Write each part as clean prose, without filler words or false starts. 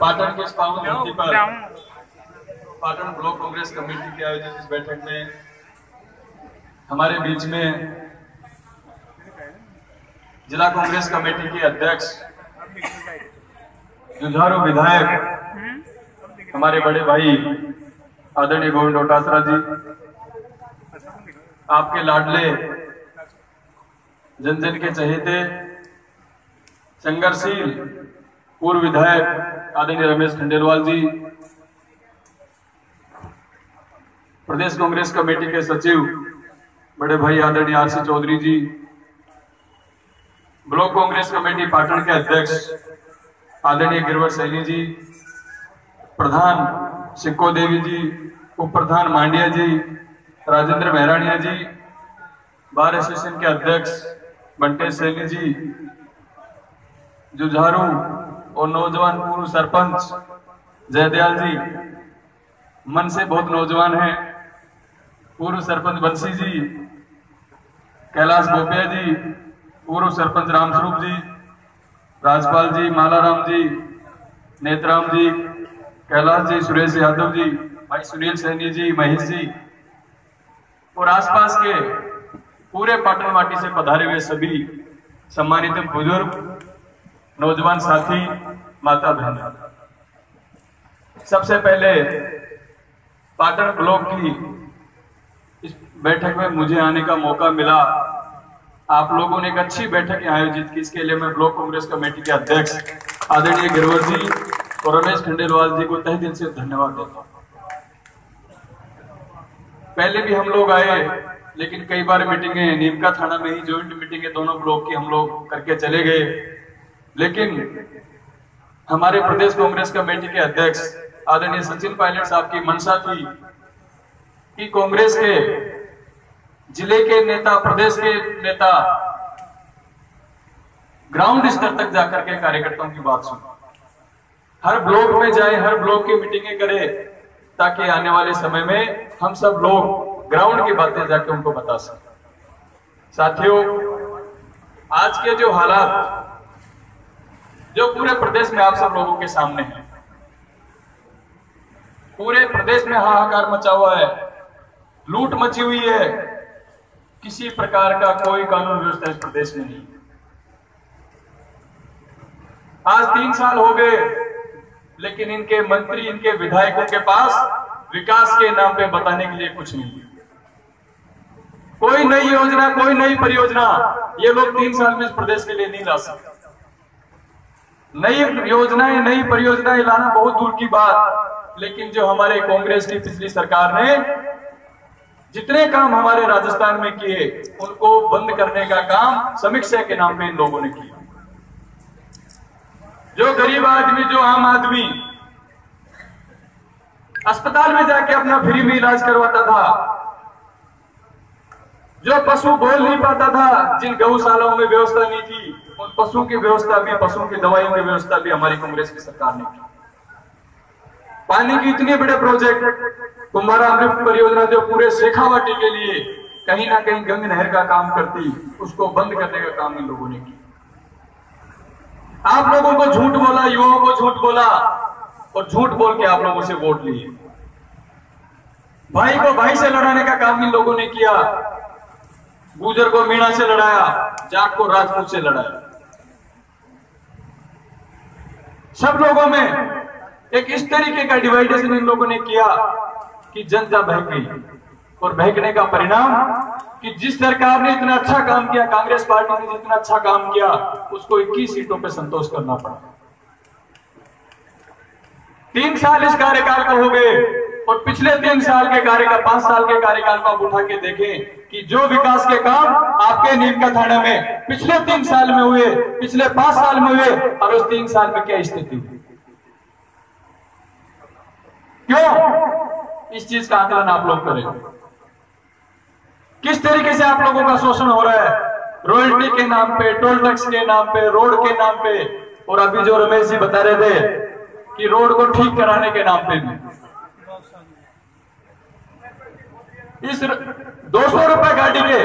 पाटन के इस पावन धरती पर पाटन ब्लॉक कांग्रेस कमेटी के आयोजित इस बैठक में हमारे बीच में जिला कांग्रेस कमेटी के अध्यक्ष जुझारू विधायक हमारे बड़े भाई आदरणीय गोविंद डोटासरा जी, आपके लाडले जन जन के चहेते संघर्षशील पूर्व विधायक आदरणीय रमेश खंडेलवाल जी, प्रदेश कांग्रेस कमेटी के सचिव बड़े भाई आदरणीय आरसी चौधरी जी, ब्लॉक कांग्रेस कमेटी पाटन के अध्यक्ष आदरणीय गिरवर सैनी जी, प्रधान सिक्को देवी जी, उप प्रधान मांडिया जी, राजेंद्र मेहरानिया जी, बार एसोसिएशन के अध्यक्ष बंटे सैनी जी, जुझारू और नौजवान पूर्व सरपंच जयदयाल जी, मन से बहुत नौजवान हैं, पूर्व सरपंच बंसी जी, कैलाश गोपिया जी, पूर्व सरपंच रामस्वरूप जी, राजपाल जी, मालाराम जी, नेतराम जी, कैलाश जी, सुरेश यादव जी, भाई सुनील सैनी जी, महेश जी और आसपास के पूरे पाटन माटी से पधारे हुए सभी सम्मानित बुजुर्ग, नौजवान साथी, माता बहन, सबसे पहले पाटन ब्लॉक की इस बैठक में मुझे आने का मौका मिला। आप लोगों ने एक अच्छी बैठक आयोजित की, इसके लिए मैं ब्लॉक कांग्रेस कमेटी के अध्यक्ष आदरणीय गिरवर जी और रमेश खंडेलवाल जी को तहे दिल से धन्यवाद देता हूं। पहले भी हम लोग आए, लेकिन कई बार मीटिंगें नीमका थाना में ही ज्वाइंट मीटिंगें दोनों ब्लॉक की हम लोग करके चले गए, लेकिन हमारे प्रदेश कांग्रेस कमेटी के अध्यक्ष आदरणीय सचिन पायलट साहब की मंशा थी कि कांग्रेस के जिले के नेता, प्रदेश के नेता ग्राउंड स्तर तक जाकर के कार्यकर्ताओं की बात सुने, हर ब्लॉक में जाए, हर ब्लॉक की मीटिंगें करे, ताकि आने वाले समय में हम सब लोग ग्राउंड की बातें जाके उनको बता सकें। साथियों, आज के जो हालात जो पूरे प्रदेश में आप सब लोगों के सामने हैं, पूरे प्रदेश में हाहाकार मचा हुआ है, लूट मची हुई है, किसी प्रकार का कोई कानून व्यवस्था इस प्रदेश में नहीं। आज 3 साल हो गए, लेकिन इनके मंत्री, इनके विधायकों के पास विकास के नाम पे बताने के लिए कुछ नहीं, कोई नई योजना, कोई नई परियोजना ये लोग 3 साल में इस प्रदेश के लिए नहीं ला सकते। नई योजनाएं, नई परियोजनाएं लाना बहुत दूर की बात, लेकिन जो हमारे कांग्रेस की पिछली सरकार ने जितने काम हमारे राजस्थान में किए, उनको बंद करने का काम समीक्षा के नाम पे इन लोगों ने किया। जो गरीब आदमी, जो आम आदमी अस्पताल में जाके अपना फ्री में इलाज करवाता था, जो पशु बोल नहीं पाता था, जिन गौशालाओं में व्यवस्था नहीं थी, उन पशुओं की व्यवस्था भी, पशुओं की दवाइयों की व्यवस्था भी हमारी कांग्रेस की सरकार ने की। पानी की इतने बड़े प्रोजेक्ट, कुंभारा अमृत परियोजना जो पूरे शेखावाटी के लिए कहीं ना कहीं गंग नहर का काम करती, उसको बंद करने का काम इन लोगों ने किया। आप लोगों को झूठ बोला, युवाओं को झूठ बोला और झूठ बोल के आप लोगों से वोट लिए। भाई को भाई से लड़ाने का काम इन लोगों ने किया, गुजर को मीणा से लड़ाया, जाट को राजपूत से लड़ाया। सब लोगों में एक इस तरीके का डिवाइडेशन इन लोगों ने किया कि जनता बहक गई, और बहकने का परिणाम कि जिस सरकार ने इतना अच्छा काम किया, कांग्रेस पार्टी ने जितना अच्छा काम किया, उसको 21 सीटों पे संतोष करना पड़ा। 3 साल इस कार्यकाल को हो गए, और पिछले 3 साल के कार्यकाल, 5 साल के कार्यकाल को आप उठा के देखें कि जो विकास के काम आपके नीमका थाना में पिछले 3 साल में हुए, पिछले 5 साल में हुए, और उस 3 साल में क्या स्थिति हुई। क्यों? इस चीज का आकलन आप लोग करें। किस तरीके से आप लोगों का शोषण हो रहा है, रॉयल्टी के नाम पे, टोल टैक्स के नाम पे, रोड के नाम पे, और अभी जो रमेश जी बता रहे थे कि रोड को ठीक कराने के नाम पे भी इस 200 रुपए गाड़ी के,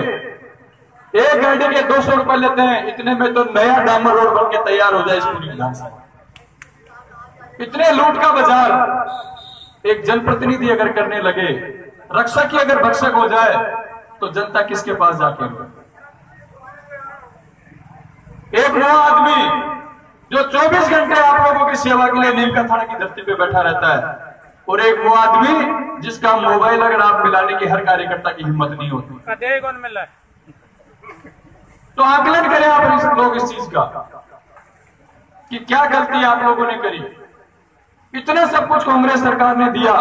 एक गाड़ी के 200 रुपए लेते हैं, इतने में तो नया डामर रोड बन के तैयार हो जाए इस पूरी विधानसभा। इतने लूट का बाजार एक जनप्रतिनिधि अगर करने लगे, रक्षक ही अगर भक्षक हो जाए, तो जनता किसके पास जाके? एक वो आदमी जो 24 घंटे आप लोगों की सेवा के लिए नीम का थाना की धरती पे बैठा रहता है, और एक वो आदमी जिसका मोबाइल अगर आप मिलाने की हर कार्यकर्ता की हिम्मत नहीं होती। कौन मिल रहा है? तो आकलन करें आप लोग इस चीज का कि क्या गलती आप लोगों ने करी। इतना सब कुछ कांग्रेस सरकार ने दिया,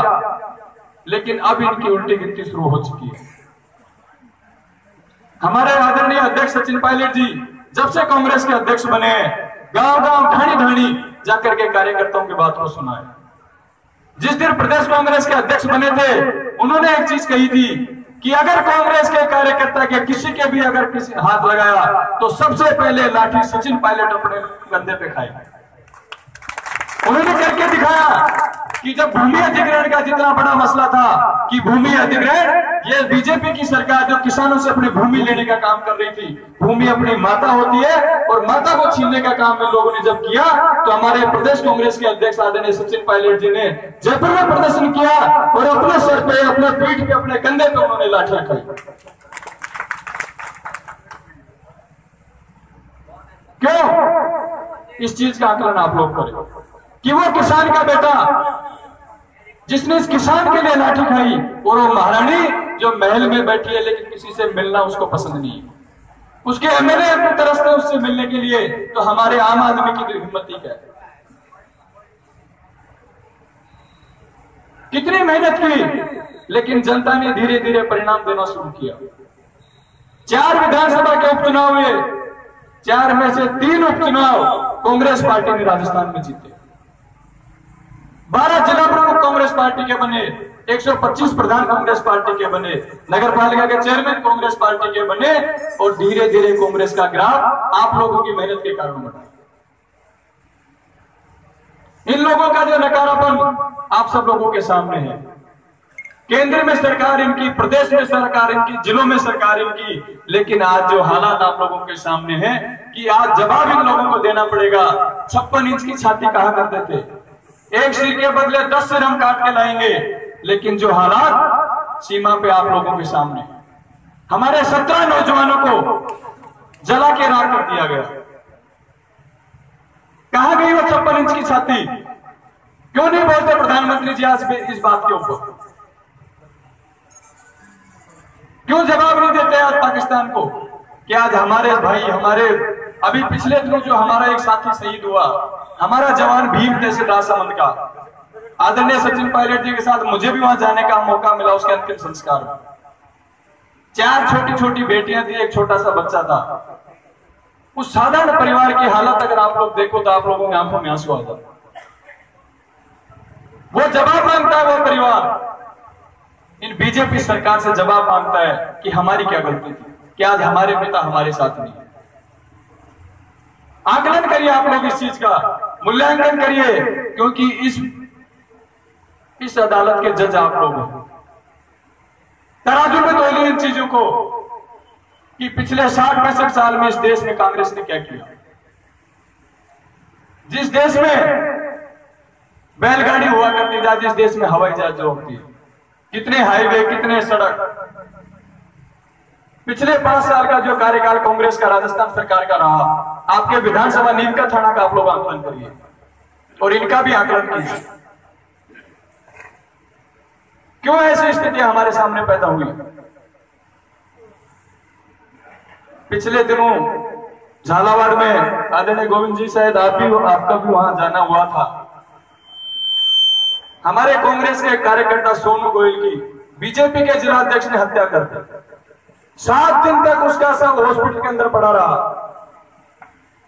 लेकिन अब इनकी उल्टी गिनती शुरू हो चुकी है। हमारे आदरणीय अध्यक्ष सचिन पायलट जी जब से कांग्रेस के अध्यक्ष बने, गांव-गांव, ढाणी-ढाणी जाकर के कार्यकर्ताओं की बात को सुनाए। जिस दिन प्रदेश कांग्रेस के अध्यक्ष बने थे, उन्होंने एक चीज कही थी कि अगर कांग्रेस के कार्यकर्ता के किसी के भी अगर किसी हाथ लगाया तो सबसे पहले लाठी सचिन पायलट अपने कंधे पे खाएगा। उन्होंने करके दिखाया कि जब भूमि अधिग्रहण का जितना बड़ा मसला था कि भूमि अधिग्रहण, ये बीजेपी की सरकार जो किसानों से अपनी भूमि लेने का काम कर रही थी, भूमि अपनी माता होती है और माता को छीनने का काम इन लोगों ने जब किया, तो हमारे प्रदेश कांग्रेस के अध्यक्ष आदरणीय सचिन पायलट जी ने जयपुर में प्रदर्शन किया और अपने सर पे, अपने पीठ पे, अपने कंधे पे उन्होंने लाठियां खाई। क्यों? इस चीज का आकलन आप लोग करें कि वो किसान का बेटा जिसने इस किसान के लिए लाठी खाई, और वो महारानी जो महल में बैठी है लेकिन किसी से मिलना उसको पसंद नहीं है, उसके एमएलए अपनी तरफ से उससे मिलने के लिए, तो हमारे आम आदमी की हिम्मत ही क्या है? कितनी मेहनत की, लेकिन जनता ने धीरे धीरे परिणाम देना शुरू किया। 4 विधानसभा के उपचुनाव हुए, 4 में से 3 उपचुनाव कांग्रेस पार्टी ने राजस्थान में जीते। 12 जिला प्रमुख कांग्रेस पार्टी के बने, 125 प्रधान कांग्रेस पार्टी के बने, नगर पालिका के चेयरमैन कांग्रेस पार्टी के बने, और धीरे धीरे कांग्रेस का ग्राफ आप लोगों की मेहनत के कारण बढ़ा। इन लोगों का जो नकारापन आप सब लोगों के सामने है। केंद्र में सरकार इनकी, प्रदेश में सरकार इनकी, जिलों में सरकार इनकी, लेकिन आज जो हालात आप लोगों के सामने है कि आज जवाब इन लोगों को देना पड़ेगा। 56 इंच की छाती कहा करते थे, एक सिर के बदले 10 सिर हम काट के लाएंगे, लेकिन जो हालात सीमा पे आप लोगों के सामने, हमारे 17 नौजवानों को जला के राख कर दिया गया। कहां गई वो 56 इंच की छाती? क्यों नहीं बोलते प्रधानमंत्री जी आज इस बात के ऊपर? क्यों जवाब नहीं देते आज पाकिस्तान को कि आज हमारे भाई, हमारे अभी पिछले दिनों जो हमारा एक साथी शहीद हुआ, हमारा जवान भीम जैसे राजसमंद का, आदरणीय सचिन पायलट जी के साथ मुझे भी वहां जाने का मौका मिला उसके अंतिम संस्कार में। 4 छोटी छोटी बेटियां थी, एक छोटा सा बच्चा था। उस साधारण परिवार की हालत अगर आप लोग देखो तो आप लोगों की आंखों में आंसू आ जाते। वो जवाब मांगता है, वो परिवार इन बीजेपी सरकार से जवाब मांगता है कि हमारी क्या गलती थी कि आज हमारे पिता हमारे साथ नहीं है। आकलन करिए आप लोग इस चीज का, मूल्यांकन करिए, क्योंकि इस अदालत के जज आप लोग हैं। तराजू में तोलिए इन चीजों को कि पिछले 60-65 साल में इस देश में कांग्रेस ने क्या किया। जिस देश में बैलगाड़ी हुआ करती थी, जिस देश में हवाई जहाज जो होती है, कितने हाईवे, कितने सड़क। पिछले 5 साल का जो कार्यकाल कांग्रेस का राजस्थान सरकार का रहा, आपके विधानसभा नीम का थाना का आप लोग आकलन करिए और इनका भी आकलन कीजिए। क्यों ऐसी स्थितियां हमारे सामने पैदा हुई? पिछले दिनों झालावाड़ में आदरणीय गोविंद जी, शायद आपका भी वहां जाना हुआ था। हमारे कांग्रेस के कार्यकर्ता सोनू गोयल की बीजेपी के जिला अध्यक्ष ने हत्या कर दी। 7 दिन तक उसका सब हॉस्पिटल के अंदर पड़ा रहा।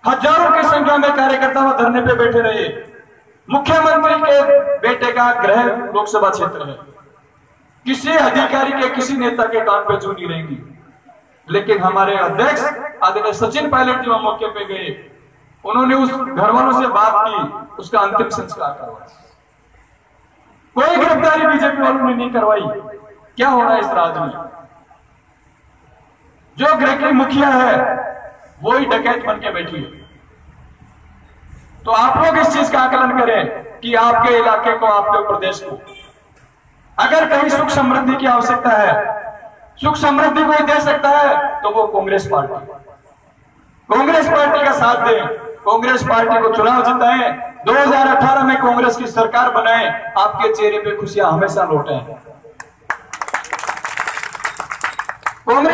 हजारों की संख्या में कार्यकर्ता वहां धरने पे बैठे रहे। मुख्यमंत्री के बेटे का गृह लोकसभा क्षेत्र है, किसी अधिकारी के, किसी नेता के कान पे जू नहीं रहेगी। लेकिन हमारे अध्यक्ष आदरणीय सचिन पायलट जी मौके पे गए, उन्होंने उस घर वालों से बात की, उसका अंतिम संस्कार करवाया। कोई गिरफ्तारी बीजेपी वालों ने नहीं करवाई। क्या हो रहा है इस राज्य में? जो गृह की मुखिया है वो ही डकैत बन के बैठी है। तो आप लोग इस चीज का आकलन करें कि आपके इलाके को, आपके प्रदेश को अगर कहीं सुख समृद्धि की आवश्यकता है, सुख समृद्धि कोई दे सकता है तो वो कांग्रेस पार्टी का साथ दें, कांग्रेस पार्टी को चुनाव जिताएं, 2018 में कांग्रेस की सरकार बनाएं, आपके चेहरे पे खुशियां हमेशा लौटें। कांग्रेस